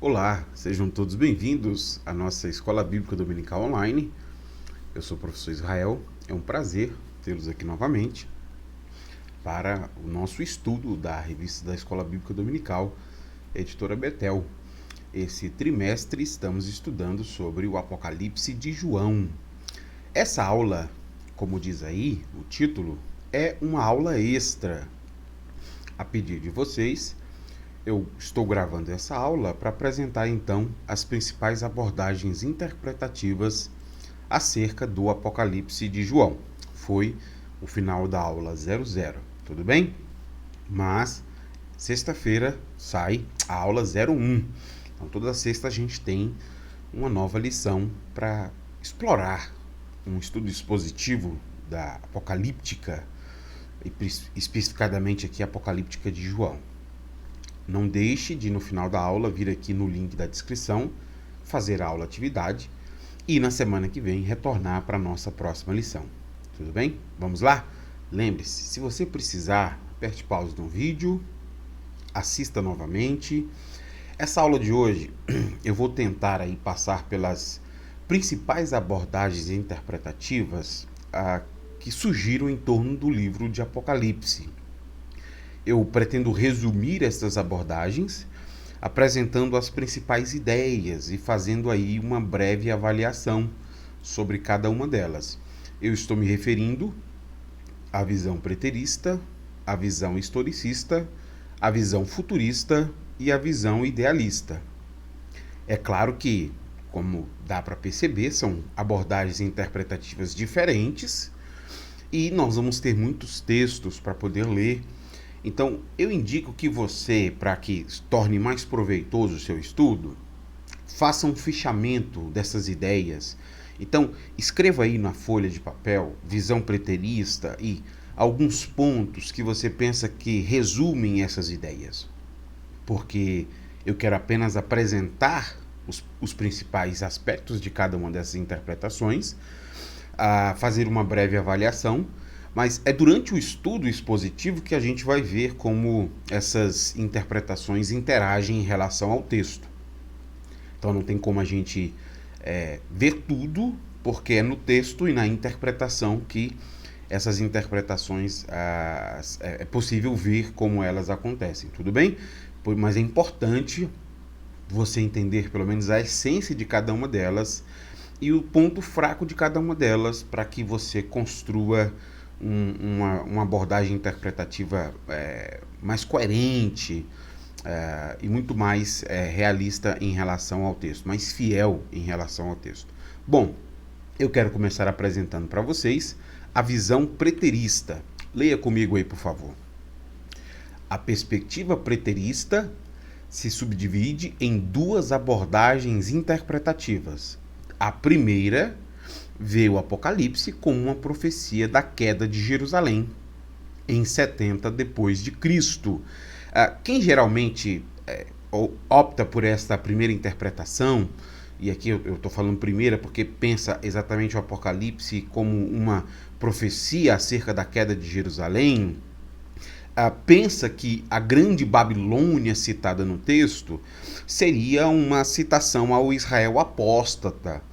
Olá, sejam todos bem-vindos à nossa Escola Bíblica Dominical Online. Eu sou o professor Israel, é um prazer tê-los aqui novamente para o nosso estudo da revista da Escola Bíblica Dominical, editora Betel. Esse trimestre estamos estudando sobre o Apocalipse de João. Essa aula, como diz aí o título, é uma aula extra. A pedido de vocês, eu estou gravando essa aula para apresentar então as principais abordagens interpretativas acerca do Apocalipse de João. Foi o final da aula 00, tudo bem? Mas sexta-feira sai a aula 01. Então toda sexta a gente tem uma nova lição para explorar um estudo expositivo da apocalíptica, e especificadamente aqui a apocalíptica de João. Não deixe de, no final da aula, vir aqui no link da descrição, fazer a aula atividade e na semana que vem retornar para a nossa próxima lição. Tudo bem? Vamos lá? Lembre-se, se você precisar, aperte pause no vídeo, assista novamente. Essa aula de hoje eu vou tentar aí passar pelas principais abordagens interpretativas que surgiram em torno do livro de Apocalipse. Eu pretendo resumir essas abordagens, apresentando as principais ideias e fazendo aí uma breve avaliação sobre cada uma delas. Eu estou me referindo à visão preterista, à visão historicista, à visão futurista e à visão idealista. É claro que, como dá para perceber, são abordagens interpretativas diferentes e nós vamos ter muitos textos para poder ler. Então, eu indico que você, para que torne mais proveitoso o seu estudo, faça um fichamento dessas ideias. Então, escreva aí na folha de papel, visão preterista e alguns pontos que você pensa que resumem essas ideias. Porque eu quero apenas apresentar os principais aspectos de cada uma dessas interpretações, fazer uma breve avaliação, mas é durante o estudo expositivo que a gente vai ver como essas interpretações interagem em relação ao texto. Então não tem como a gente ver tudo, porque é no texto e na interpretação que essas interpretações é possível ver como elas acontecem, tudo bem? Mas é importante você entender pelo menos a essência de cada uma delas e o ponto fraco de cada uma delas para que você construa uma abordagem interpretativa mais coerente e muito mais realista em relação ao texto, mais fiel em relação ao texto. Bom, eu quero começar apresentando para vocês a visão preterista. Leia comigo aí, por favor. A perspectiva preterista se subdivide em duas abordagens interpretativas. A primeira vê o Apocalipse como uma profecia da queda de Jerusalém em 70 depois de Cristo. Quem geralmente opta por esta primeira interpretação, e aqui eu estou falando primeira porque pensa exatamente o Apocalipse como uma profecia acerca da queda de Jerusalém, pensa que a grande Babilônia citada no texto seria uma citação ao Israel apóstata,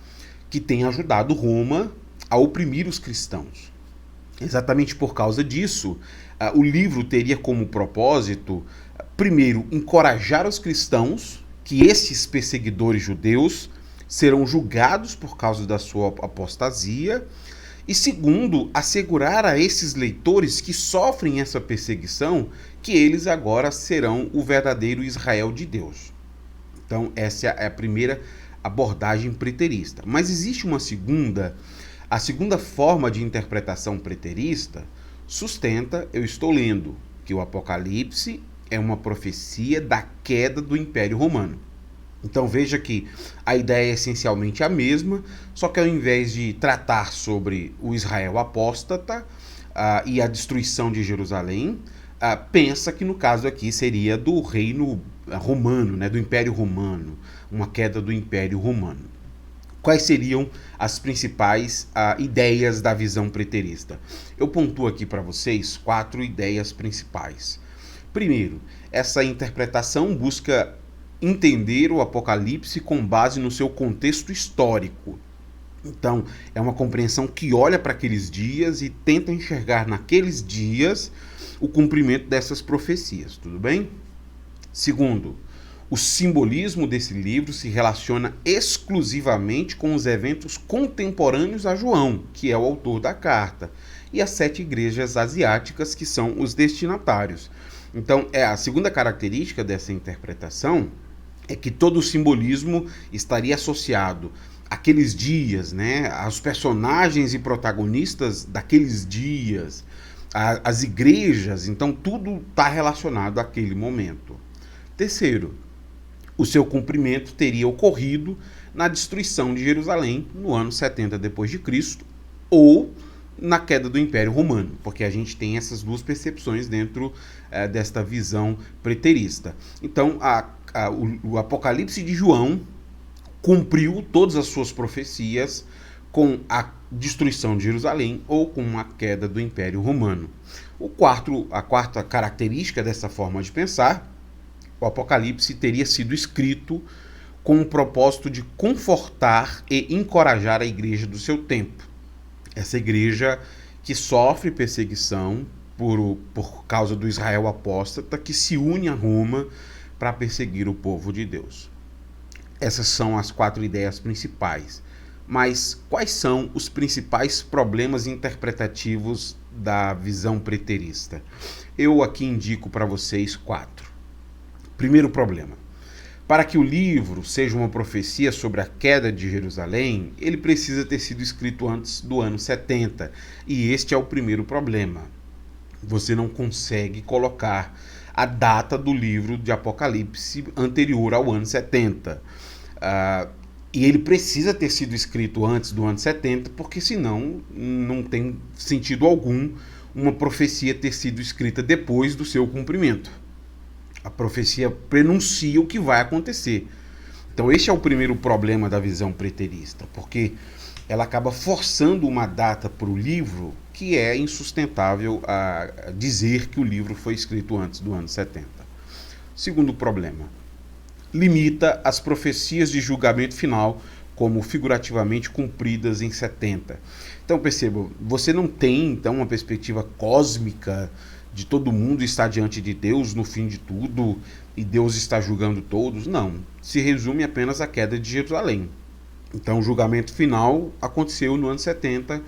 que tem ajudado Roma a oprimir os cristãos. Exatamente por causa disso, o livro teria como propósito, primeiro, encorajar os cristãos que esses perseguidores judeus serão julgados por causa da sua apostasia, e segundo, assegurar a esses leitores que sofrem essa perseguição que eles agora serão o verdadeiro Israel de Deus. Então, essa é a primeira abordagem preterista. Mas existe uma segunda. A segunda forma de interpretação preterista sustenta, eu estou lendo, que o Apocalipse é uma profecia da queda do Império Romano. Então veja que a ideia é essencialmente a mesma, só que ao invés de tratar sobre o Israel apóstata e a destruição de Jerusalém, pensa que no caso aqui seria do reino romano, né, do Império Romano, uma queda do Império Romano. Quais seriam as principais ideias da visão preterista? Eu pontuo aqui para vocês 4 ideias principais. Primeiro, essa interpretação busca entender o Apocalipse com base no seu contexto histórico. Então, é uma compreensão que olha para aqueles dias e tenta enxergar naqueles dias o cumprimento dessas profecias, tudo bem? Segundo, o simbolismo desse livro se relaciona exclusivamente com os eventos contemporâneos a João, que é o autor da carta, e as 7 igrejas asiáticas, que são os destinatários. Então, a segunda característica dessa interpretação é que todo o simbolismo estaria associado àqueles dias, né, aos personagens e protagonistas daqueles dias, às igrejas, então tudo está relacionado àquele momento. Terceiro, o seu cumprimento teria ocorrido na destruição de Jerusalém no ano 70 depois de Cristo ou na queda do Império Romano, porque a gente tem essas duas percepções dentro desta visão preterista. Então, o Apocalipse de João cumpriu todas as suas profecias com a destruição de Jerusalém ou com a queda do Império Romano. A quarta característica dessa forma de pensar, o Apocalipse teria sido escrito com o propósito de confortar e encorajar a igreja do seu tempo. Essa igreja que sofre perseguição por causa do Israel apóstata, que se une a Roma para perseguir o povo de Deus. Essas são as 4 ideias principais. Mas quais são os principais problemas interpretativos da visão preterista? Eu aqui indico para vocês 4. Primeiro problema. Para que o livro seja uma profecia sobre a queda de Jerusalém, ele precisa ter sido escrito antes do ano 70. E este é o primeiro problema. Você não consegue colocar a data do livro de Apocalipse anterior ao ano 70. E ele precisa ter sido escrito antes do ano 70, porque senão não tem sentido algum uma profecia ter sido escrita depois do seu cumprimento. A profecia prenuncia o que vai acontecer. Então esse é o primeiro problema da visão preterista, porque ela acaba forçando uma data para o livro que é insustentável a dizer que o livro foi escrito antes do ano 70. Segundo problema, limita as profecias de julgamento final como figurativamente cumpridas em 70. Então perceba, você não tem então uma perspectiva cósmica de todo mundo estar diante de Deus no fim de tudo e Deus está julgando todos. Não, se resume apenas à queda de Jerusalém. Então o julgamento final aconteceu no ano 70,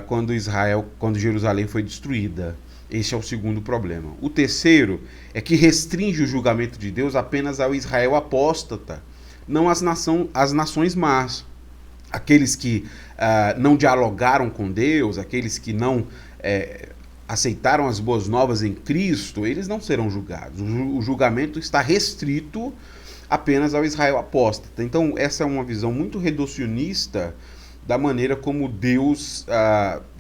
quando Jerusalém foi destruída. Esse é o segundo problema. O terceiro é que restringe o julgamento de Deus apenas ao Israel apóstata, não às nações más. Aqueles que não dialogaram com Deus, aqueles que não aceitaram as boas novas em Cristo, eles não serão julgados. O julgamento está restrito apenas ao Israel apóstata. Então essa é uma visão muito reducionista da maneira como Deus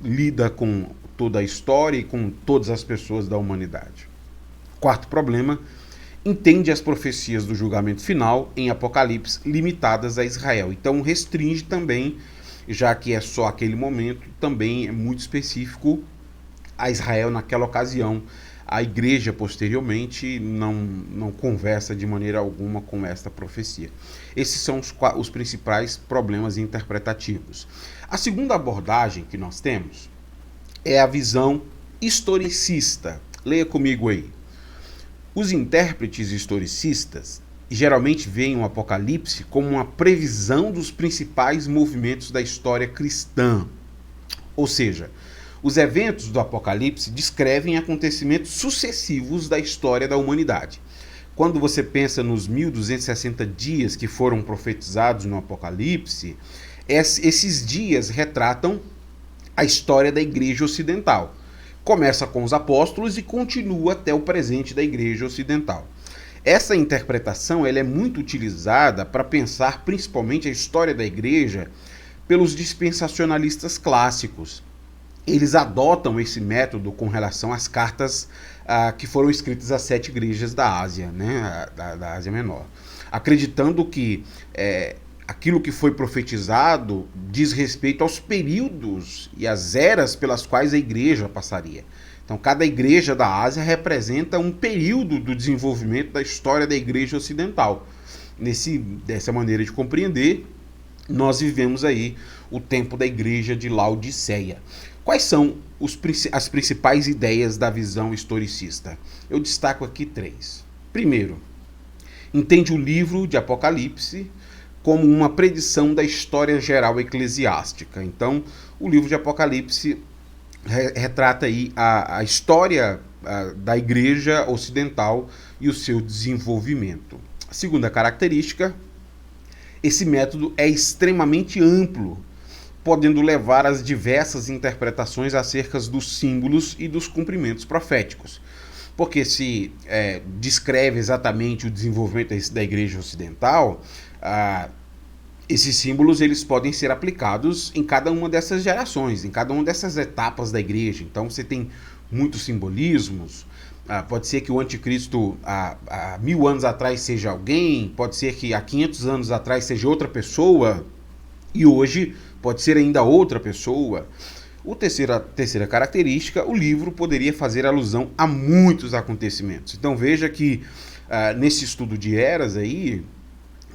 lida com toda a história e com todas as pessoas da humanidade. Quarto problema, entende as profecias do julgamento final em Apocalipse limitadas a Israel. Então restringe também, já que é só aquele momento, também é muito específico a Israel naquela ocasião. A igreja posteriormente não conversa de maneira alguma com esta profecia. Esses são os principais problemas interpretativos. A segunda abordagem que nós temos é a visão historicista. Leia comigo aí. Os intérpretes historicistas geralmente veem o Apocalipse como uma previsão dos principais movimentos da história cristã. Ou seja, os eventos do Apocalipse descrevem acontecimentos sucessivos da história da humanidade. Quando você pensa nos 1260 dias que foram profetizados no Apocalipse, esses dias retratam a história da Igreja Ocidental. Começa com os apóstolos e continua até o presente da Igreja Ocidental. Essa interpretação ela é muito utilizada para pensar principalmente a história da Igreja pelos dispensacionalistas clássicos. Eles adotam esse método com relação às cartas que foram escritas às 7 igrejas da Ásia, né, da Ásia Menor, acreditando que aquilo que foi profetizado diz respeito aos períodos e às eras pelas quais a igreja passaria. Então, cada igreja da Ásia representa um período do desenvolvimento da história da igreja ocidental. Dessa maneira de compreender, nós vivemos aí o tempo da igreja de Laodiceia. Quais são as principais ideias da visão historicista? Eu destaco aqui 3. Primeiro, entende o livro de Apocalipse como uma predição da história geral eclesiástica. Então, o livro de Apocalipse retrata aí a história da igreja ocidental e o seu desenvolvimento. A segunda característica, esse método é extremamente amplo, podendo levar às diversas interpretações acerca dos símbolos e dos cumprimentos proféticos. Porque se descreve exatamente o desenvolvimento da igreja ocidental, esses símbolos eles podem ser aplicados em cada uma dessas gerações, em cada uma dessas etapas da igreja. Então você tem muitos simbolismos. Pode ser que o anticristo há 1000 anos atrás seja alguém, pode ser que há 500 anos atrás seja outra pessoa, e hoje pode ser ainda outra pessoa. Terceira característica, o livro poderia fazer alusão a muitos acontecimentos. Então veja que nesse estudo de eras aí,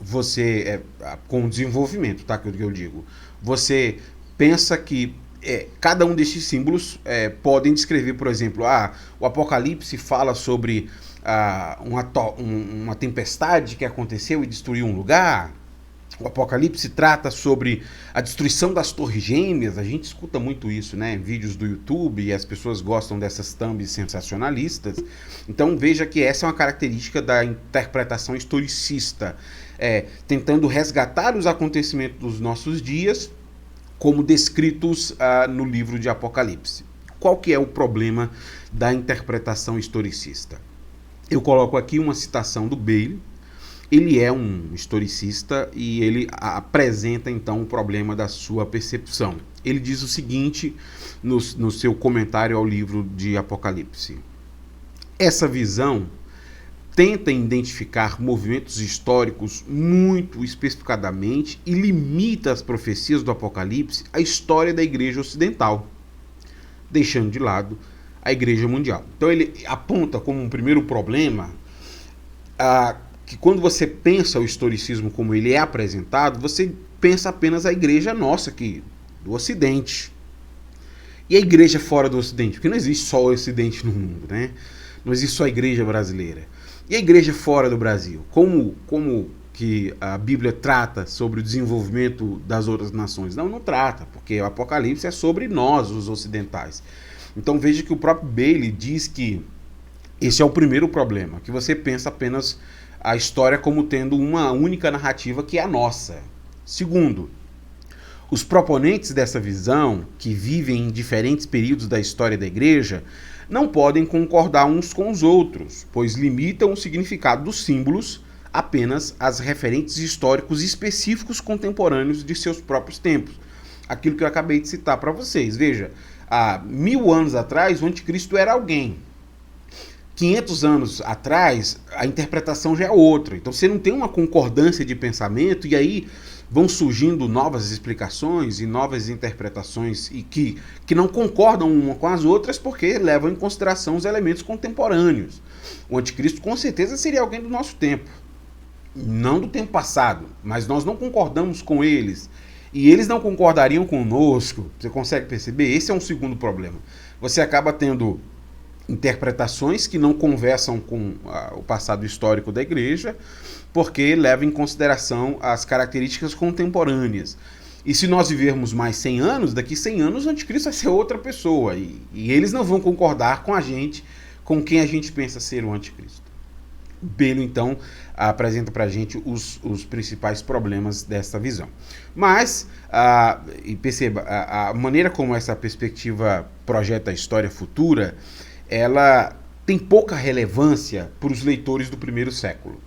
você, com o desenvolvimento, tá, que eu digo, você pensa que cada um desses símbolos podem descrever, por exemplo, o Apocalipse fala sobre uma tempestade que aconteceu e destruiu um lugar. O Apocalipse trata sobre a destruição das torres gêmeas. A gente escuta muito isso, né, em vídeos do YouTube, e as pessoas gostam dessas thumbs sensacionalistas. Então veja que essa é uma característica da interpretação historicista, tentando resgatar os acontecimentos dos nossos dias como descritos no livro de Apocalipse. Qual que é o problema da interpretação historicista? Eu coloco aqui uma citação do Bailey. Ele é um historicista e ele apresenta então o problema da sua percepção. Ele diz o seguinte no seu comentário ao livro de Apocalipse: essa visão tenta identificar movimentos históricos muito especificadamente e limita as profecias do Apocalipse à história da igreja ocidental, deixando de lado a igreja mundial. Então ele aponta como um primeiro problema que quando você pensa o historicismo como ele é apresentado, você pensa apenas a igreja nossa aqui, do Ocidente. E a igreja fora do Ocidente? Porque não existe só o Ocidente no mundo, né? Não existe só a igreja brasileira. E a igreja fora do Brasil? Como que a Bíblia trata sobre o desenvolvimento das outras nações? Não trata, porque o Apocalipse é sobre nós, os ocidentais. Então veja que o próprio Bailey diz que esse é o primeiro problema, que você pensa apenas a história como tendo uma única narrativa que é a nossa. Segundo, os proponentes dessa visão, que vivem em diferentes períodos da história da igreja, não podem concordar uns com os outros, pois limitam o significado dos símbolos apenas aos referentes históricos específicos contemporâneos de seus próprios tempos. Aquilo que eu acabei de citar para vocês. Veja, há 1000 anos atrás o anticristo era alguém. 500 anos atrás, a interpretação já é outra. Então você não tem uma concordância de pensamento, e aí vão surgindo novas explicações e novas interpretações e que não concordam uma com as outras, porque levam em consideração os elementos contemporâneos. O anticristo com certeza seria alguém do nosso tempo, não do tempo passado, mas nós não concordamos com eles e eles não concordariam conosco. Você consegue perceber? Esse é um segundo problema. Você acaba tendo interpretações que não conversam com o passado histórico da igreja, porque levam em consideração as características contemporâneas. E se nós vivermos mais 100 anos, daqui 100 anos o anticristo vai ser outra pessoa, e eles não vão concordar com a gente, com quem a gente pensa ser o anticristo. Belo, então, apresenta para a gente os principais problemas dessa visão. Mas, e perceba, a maneira como essa perspectiva projeta a história futura, ela tem pouca relevância para os leitores do primeiro século.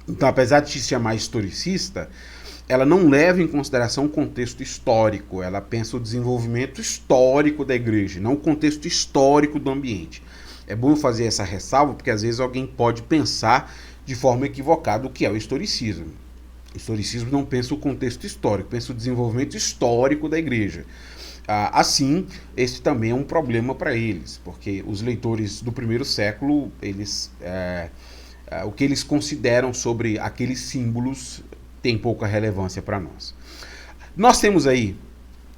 Então, apesar de se chamar historicista, ela não leva em consideração o contexto histórico, ela pensa o desenvolvimento histórico da igreja, não o contexto histórico do ambiente. É bom fazer essa ressalva, porque às vezes alguém pode pensar de forma equivocada o que é o historicismo. O historicismo não pensa o contexto histórico, pensa o desenvolvimento histórico da igreja. Assim, esse também é um problema para eles, porque os leitores do primeiro século, o que eles consideram sobre aqueles símbolos tem pouca relevância para nós. Nós temos aí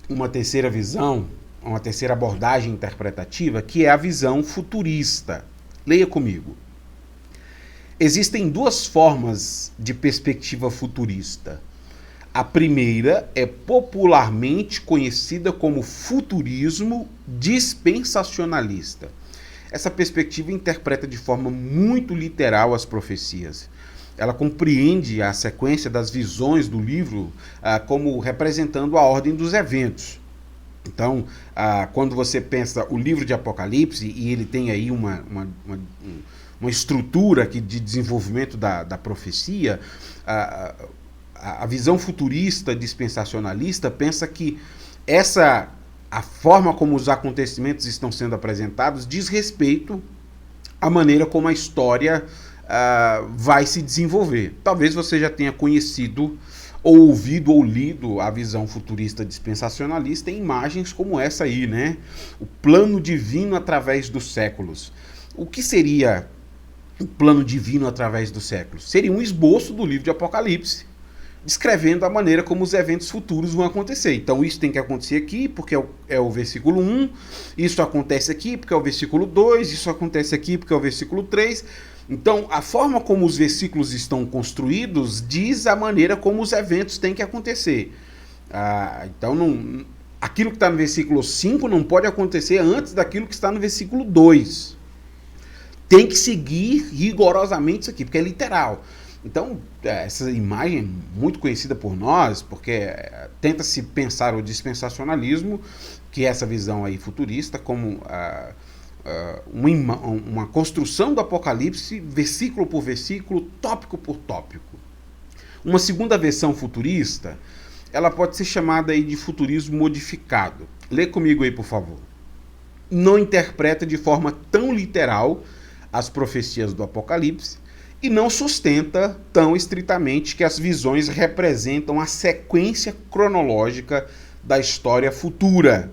uma terceira visão, uma terceira abordagem interpretativa, que é a visão futurista. Leia comigo. Existem duas formas de perspectiva futurista. A primeira é popularmente conhecida como futurismo dispensacionalista. Essa perspectiva interpreta de forma muito literal as profecias. Ela compreende a sequência das visões do livro como representando a ordem dos eventos. Então, quando você pensa o livro de Apocalipse, e ele tem aí uma estrutura aqui de desenvolvimento da profecia, a visão futurista dispensacionalista pensa que a forma como os acontecimentos estão sendo apresentados diz respeito à maneira como a história vai se desenvolver. Talvez você já tenha conhecido, ou ouvido ou lido a visão futurista dispensacionalista em imagens como essa aí, né? O plano divino através dos séculos. O que seria o plano divino através dos séculos? Seria um esboço do livro de Apocalipse, descrevendo a maneira como os eventos futuros vão acontecer. Então isso tem que acontecer aqui, porque é o versículo 1, isso acontece aqui, porque é o versículo 2, isso acontece aqui, porque é o versículo 3. Então, a forma como os versículos estão construídos diz a maneira como os eventos têm que acontecer. Então, aquilo que está no versículo 5 não pode acontecer antes daquilo que está no versículo 2. Tem que seguir rigorosamente isso aqui, porque é literal. Então, essa imagem é muito conhecida por nós, porque tenta-se pensar o dispensacionalismo, que é essa visão aí futurista, como uma construção do Apocalipse, versículo por versículo, tópico por tópico. Uma segunda versão futurista, ela pode ser chamada aí de futurismo modificado. Lê comigo aí, por favor. Não interpreta de forma tão literal as profecias do Apocalipse e não sustenta tão estritamente que as visões representam a sequência cronológica da história futura.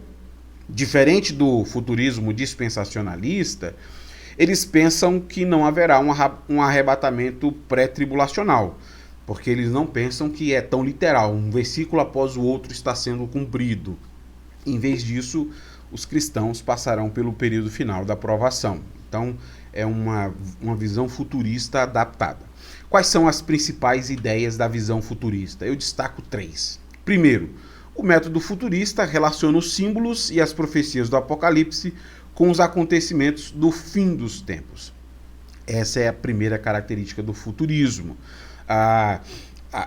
Diferente do futurismo dispensacionalista, eles pensam que não haverá um arrebatamento pré-tribulacional, porque eles não pensam que é tão literal, um versículo após o outro está sendo cumprido. Em vez disso, os cristãos passarão pelo período final da provação. Então, é uma visão futurista adaptada. Quais são as principais ideias da visão futurista? Eu destaco 3. Primeiro, o método futurista relaciona os símbolos e as profecias do Apocalipse com os acontecimentos do fim dos tempos. Essa é a primeira característica do futurismo.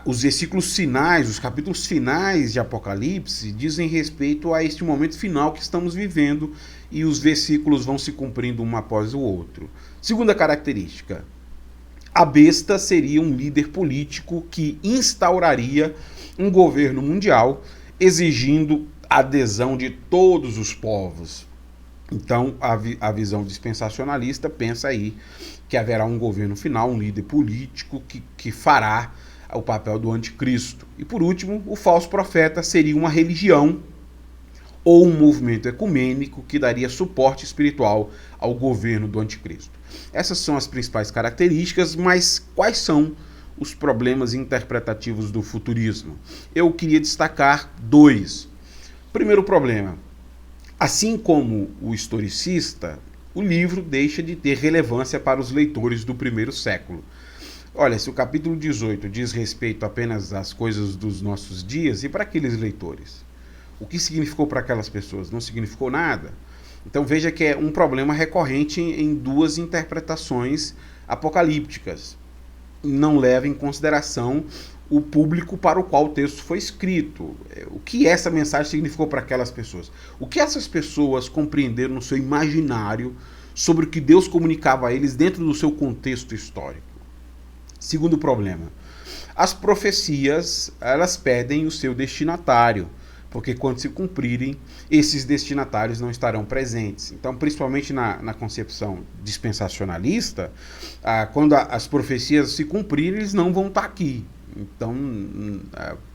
Os versículos finais, os capítulos finais de Apocalipse dizem respeito a este momento final que estamos vivendo e os versículos vão se cumprindo um após o outro. Segunda característica, a besta seria um líder político que instauraria um governo mundial exigindo adesão de todos os povos. Então, a visão dispensacionalista pensa aí que haverá um governo final, um líder político que fará o papel do anticristo. E por último, o falso profeta seria uma religião ou um movimento ecumênico que daria suporte espiritual ao governo do anticristo. Essas são as principais características, mas quais são os problemas interpretativos do futurismo? Eu queria destacar 2. Primeiro problema, assim como o historicista, o livro deixa de ter relevância para os leitores do primeiro século. Olha, se o capítulo 18 diz respeito apenas às coisas dos nossos dias, e para aqueles leitores? O que significou para aquelas pessoas? Não significou nada. Então veja que é um problema recorrente em 2 interpretações apocalípticas. Não leva em consideração o público para o qual o texto foi escrito. O que essa mensagem significou para aquelas pessoas? O que essas pessoas compreenderam no seu imaginário sobre o que Deus comunicava a eles dentro do seu contexto histórico? Segundo problema, as profecias, elas perdem o seu destinatário, porque quando se cumprirem, esses destinatários não estarão presentes. Então, principalmente na concepção dispensacionalista, quando as profecias se cumprirem, eles não vão estar aqui. Então,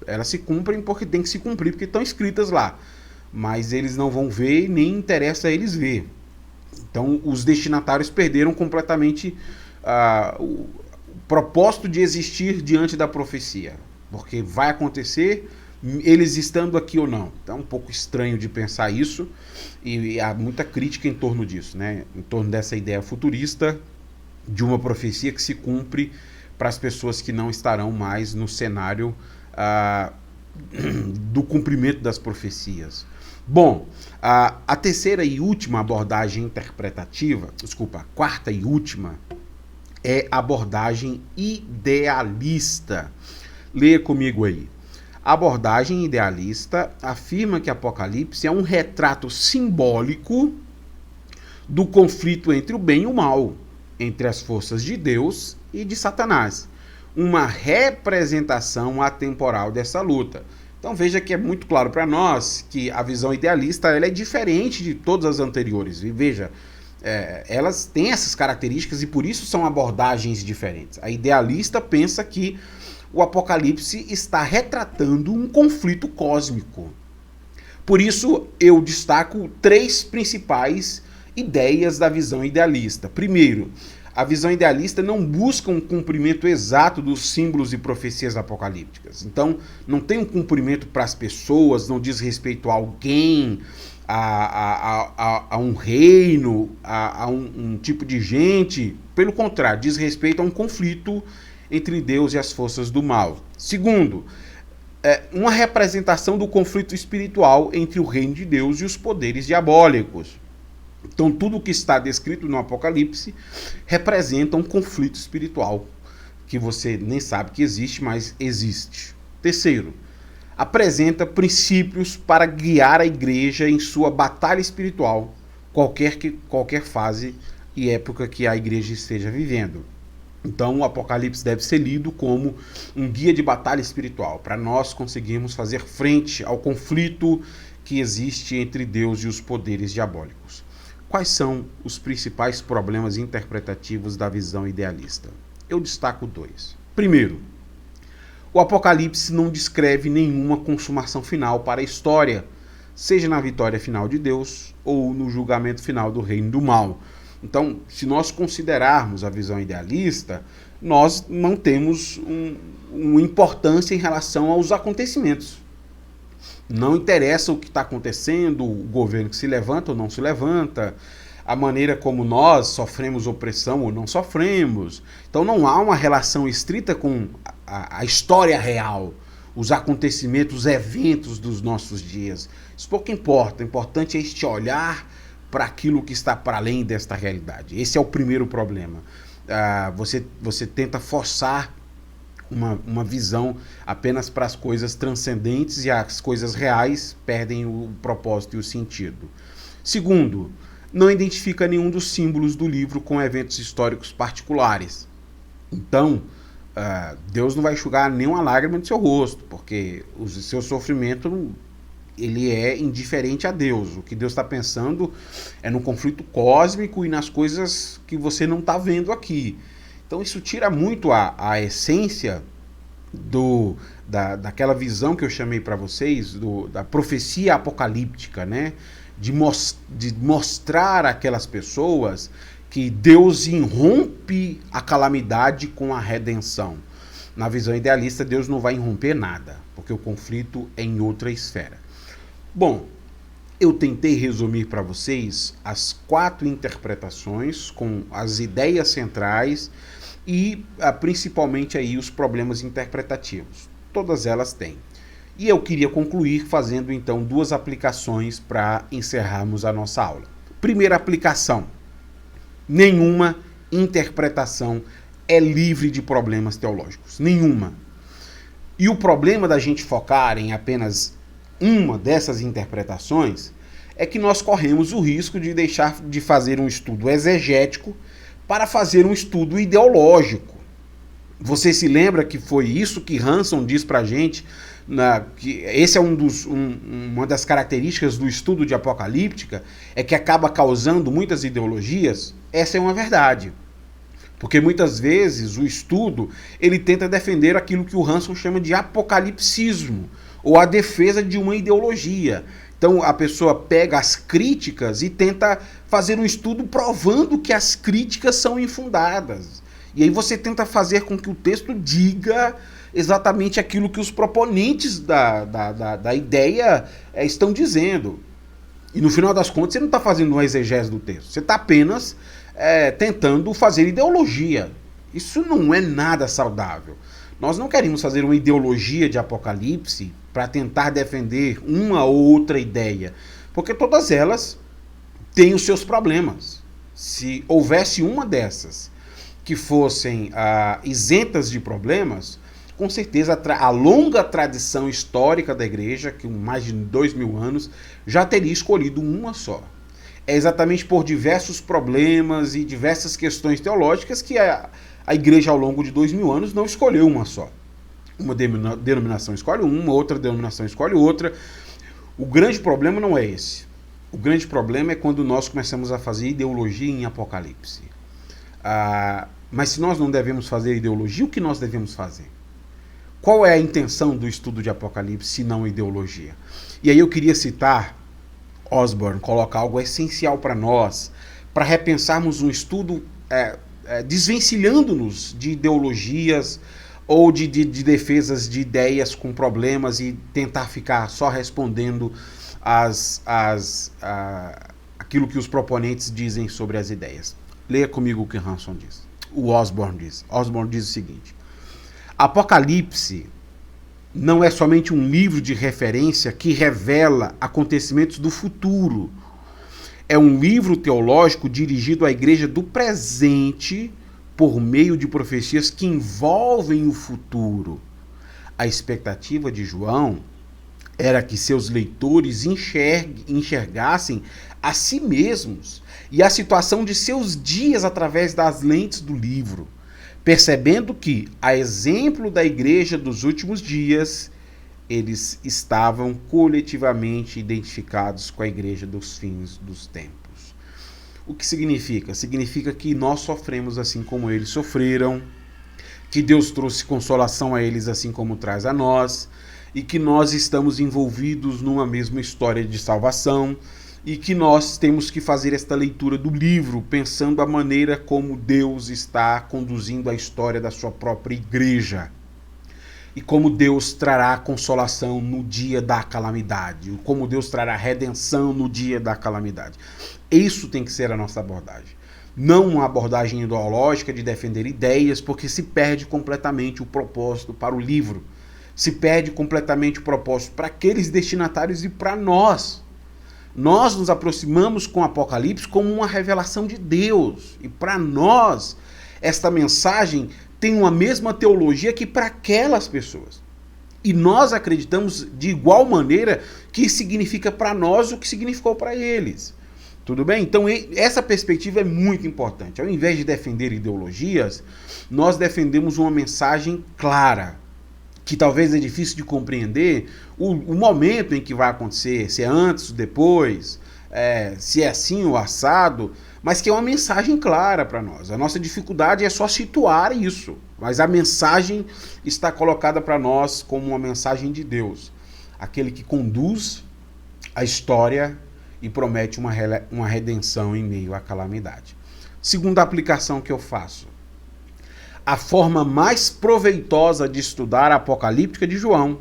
elas se cumprem porque tem que se cumprir, porque estão escritas lá. mas eles não vão ver, nem interessa a eles ver. Então, os destinatários perderam completamente o propósito de existir diante da profecia, porque vai acontecer eles estando aqui ou não. Então é um pouco estranho de pensar isso, e há muita crítica em torno disso, né? Em torno dessa ideia futurista de uma profecia que se cumpre para as pessoas que não estarão mais no cenário do cumprimento das profecias. Bom, a terceira e última abordagem interpretativa, a quarta e última, é a abordagem idealista. Leia comigo aí. A abordagem idealista afirma que Apocalipse é um retrato simbólico do conflito entre o bem e o mal, entre as forças de Deus e de Satanás. Uma representação atemporal dessa luta. Então veja que é muito claro para nós que a visão idealista ela é diferente de todas as anteriores. E veja, elas têm essas características e por isso são abordagens diferentes. A idealista pensa que o Apocalipse está retratando um conflito cósmico. Por isso eu destaco 3 principais ideias da visão idealista. Primeiro, a visão idealista não busca um cumprimento exato dos símbolos e profecias apocalípticas. Então, não tem um cumprimento para as pessoas, não diz respeito a alguém, a um reino, a um tipo de gente. Pelo contrário, diz respeito a um conflito entre Deus e as forças do mal. Segundo, uma representação do conflito espiritual entre o reino de Deus e os poderes diabólicos. Então, tudo o que está descrito no Apocalipse representa um conflito espiritual, que você nem sabe que existe, mas existe. Terceiro, apresenta princípios para guiar a igreja em sua batalha espiritual, qualquer fase e época que a igreja esteja vivendo. Então, o Apocalipse deve ser lido como um guia de batalha espiritual, para nós conseguirmos fazer frente ao conflito que existe entre Deus e os poderes diabólicos. Quais são os principais problemas interpretativos da visão idealista? Eu destaco 2. Primeiro, o Apocalipse não descreve nenhuma consumação final para a história, seja na vitória final de Deus ou no julgamento final do reino do mal. Então, se nós considerarmos a visão idealista, nós não temos uma importância em relação aos acontecimentos. Não interessa o que está acontecendo, o governo que se levanta ou não se levanta, a maneira como nós sofremos opressão ou não sofremos. Então não há uma relação estrita com a história real, os acontecimentos, os eventos dos nossos dias. Isso pouco importa. O importante é este olhar para aquilo que está para além desta realidade. Esse é o primeiro problema. Você tenta forçar uma visão apenas para as coisas transcendentes e as coisas reais perdem o propósito e o sentido. Segundo, não identifica nenhum dos símbolos do livro com eventos históricos particulares. Então, Deus não vai enxugar nenhuma lágrima do seu rosto, porque o seu sofrimento ele é indiferente a Deus. O que Deus está pensando é no conflito cósmico e nas coisas que você não está vendo aqui. Então isso tira muito a essência daquela visão que eu chamei para vocês, da profecia apocalíptica, né? De mostrar àquelas pessoas que Deus irrompe a calamidade com a redenção. Na visão idealista, Deus não vai irromper nada, porque o conflito é em outra esfera. Bom, eu tentei resumir para vocês as 4 interpretações com as ideias centrais e principalmente aí os problemas interpretativos. Todas elas têm. E eu queria concluir fazendo então 2 aplicações para encerrarmos a nossa aula. Primeira aplicação: nenhuma interpretação é livre de problemas teológicos. Nenhuma. E o problema da gente focar em apenas uma dessas interpretações é que nós corremos o risco de deixar de fazer um estudo exegético para fazer um estudo ideológico. Você se lembra que foi isso que Hanson diz para a gente, que esse é uma das características do estudo de Apocalíptica, é que acaba causando muitas ideologias? Essa é uma verdade. Porque muitas vezes o estudo ele tenta defender aquilo que o Hanson chama de apocalipsismo, ou a defesa de uma ideologia, Então a pessoa pega as críticas e tenta fazer um estudo provando que as críticas são infundadas. E aí você tenta fazer com que o texto diga exatamente aquilo que os proponentes da ideia estão dizendo. E no final das contas você não está fazendo uma exegese do texto, você está apenas tentando fazer ideologia. Isso não é nada saudável. Nós não queremos fazer uma ideologia de Apocalipse para tentar defender uma ou outra ideia, porque todas elas têm os seus problemas. Se houvesse uma dessas que fossem isentas de problemas, com certeza a longa tradição histórica da igreja, que mais de 2000 anos, já teria escolhido uma só. É exatamente por diversos problemas e diversas questões teológicas que a igreja ao longo de 2000 anos não escolheu uma só. Uma denominação escolhe uma, outra denominação escolhe outra. O grande problema não é esse. O grande problema é quando nós começamos a fazer ideologia em Apocalipse. Mas se nós não devemos fazer ideologia, o que nós devemos fazer? Qual é a intenção do estudo de Apocalipse, se não ideologia? E aí eu queria citar Osborne, colocar algo essencial para nós, para repensarmos um estudo desvencilhando-nos de ideologias ou de defesas de ideias com problemas e tentar ficar só respondendo aquilo que os proponentes dizem sobre as ideias. Leia comigo o que Hanson diz. O Osborne diz. Osborne diz o seguinte: Apocalipse não é somente um livro de referência que revela acontecimentos do futuro. É um livro teológico dirigido à igreja do presente por meio de profecias que envolvem o futuro. A expectativa de João era que seus leitores enxergassem a si mesmos e a situação de seus dias através das lentes do livro, percebendo que, a exemplo da igreja dos últimos dias, eles estavam coletivamente identificados com a igreja dos fins dos tempos. O que significa? Significa que nós sofremos assim como eles sofreram, que Deus trouxe consolação a eles assim como traz a nós, e que nós estamos envolvidos numa mesma história de salvação, e que nós temos que fazer esta leitura do livro pensando a maneira como Deus está conduzindo a história da sua própria igreja. E como Deus trará consolação no dia da calamidade, como Deus trará redenção no dia da calamidade. Isso tem que ser a nossa abordagem. Não uma abordagem ideológica de defender ideias, porque se perde completamente o propósito para o livro. Se perde completamente o propósito para aqueles destinatários e para nós. Nós nos aproximamos com o Apocalipse como uma revelação de Deus. E para nós, esta mensagem tem uma mesma teologia que para aquelas pessoas. E nós acreditamos de igual maneira que significa para nós o que significou para eles. Tudo bem? Então essa perspectiva é muito importante. Ao invés de defender ideologias, nós defendemos uma mensagem clara, que talvez é difícil de compreender o momento em que vai acontecer, se é antes ou depois, se é assim ou assado, mas que é uma mensagem clara para nós. A nossa dificuldade é só situar isso, mas a mensagem está colocada para nós como uma mensagem de Deus, aquele que conduz a história e promete uma redenção em meio à calamidade. Segunda aplicação que eu faço: a forma mais proveitosa de estudar a Apocalíptica de João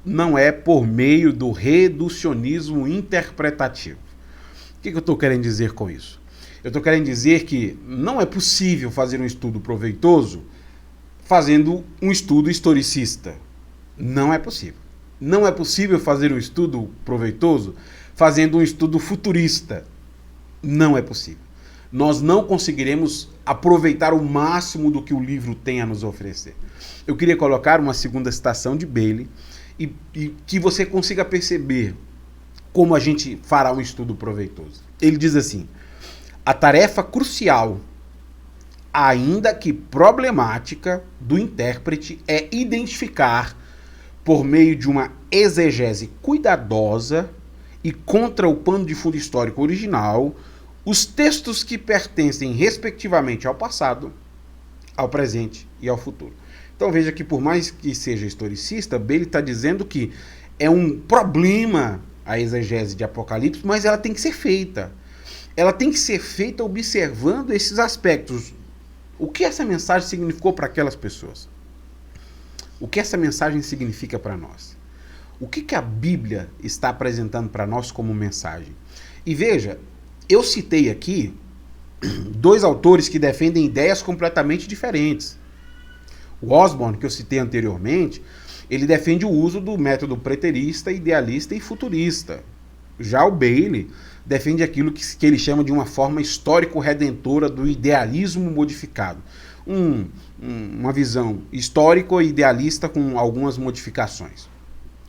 não é por meio do reducionismo interpretativo. O que eu estou querendo dizer com isso? Eu estou querendo dizer que não é possível fazer um estudo proveitoso fazendo um estudo historicista. Não é possível. Não é possível fazer um estudo proveitoso fazendo um estudo futurista. Não é possível. Nós não conseguiremos aproveitar o máximo do que o livro tem a nos oferecer. Eu queria colocar uma segunda citação de Bailey e que você consiga perceber como a gente fará um estudo proveitoso. Ele diz assim: a tarefa crucial, ainda que problemática, do intérprete é identificar, por meio de uma exegese cuidadosa e contra o pano de fundo histórico original, os textos que pertencem respectivamente ao passado, ao presente e ao futuro. Então veja que, por mais que seja historicista, Bailey está dizendo que é um problema a exegese de Apocalipse, mas ela tem que ser feita. Ela tem que ser feita observando esses aspectos. O que essa mensagem significou para aquelas pessoas? O que essa mensagem significa para nós? O que a Bíblia está apresentando para nós como mensagem? E veja, eu citei aqui dois autores que defendem ideias completamente diferentes. O Osborne, que eu citei anteriormente, ele defende o uso do método preterista, idealista e futurista. Já o Bailey defende aquilo que ele chama de uma forma histórico-redentora do idealismo modificado. Uma visão histórico-idealista com algumas modificações.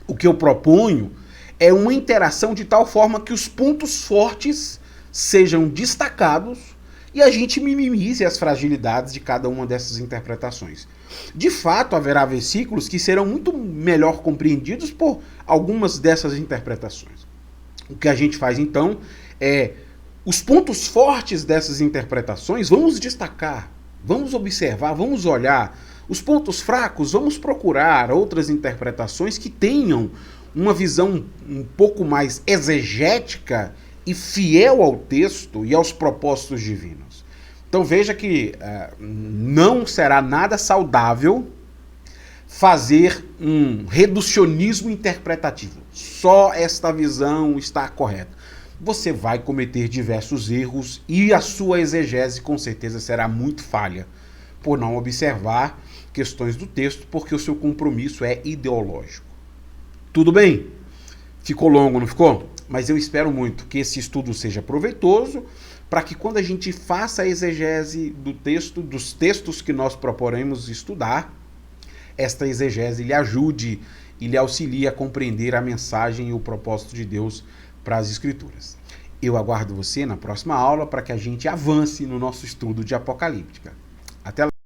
O que eu proponho é uma interação de tal forma que os pontos fortes sejam destacados e a gente minimize as fragilidades de cada uma dessas interpretações. De fato, haverá versículos que serão muito melhor compreendidos por algumas dessas interpretações. O que a gente faz então é os pontos fortes dessas interpretações, vamos destacar, vamos observar, vamos olhar. Os pontos fracos, vamos procurar outras interpretações que tenham uma visão um pouco mais exegética e fiel ao texto e aos propósitos divinos. Então veja que não será nada saudável fazer um reducionismo interpretativo. Só esta visão está correta. Você vai cometer diversos erros e a sua exegese com certeza será muito falha por não observar questões do texto, porque o seu compromisso é ideológico. Tudo bem? Ficou longo, não ficou? Mas eu espero muito que esse estudo seja proveitoso, para que quando a gente faça a exegese do texto, dos textos que nós proporemos estudar, esta exegese lhe ajude e lhe auxilie a compreender a mensagem e o propósito de Deus para as Escrituras. Eu aguardo você na próxima aula para que a gente avance no nosso estudo de Apocalíptica. Até lá!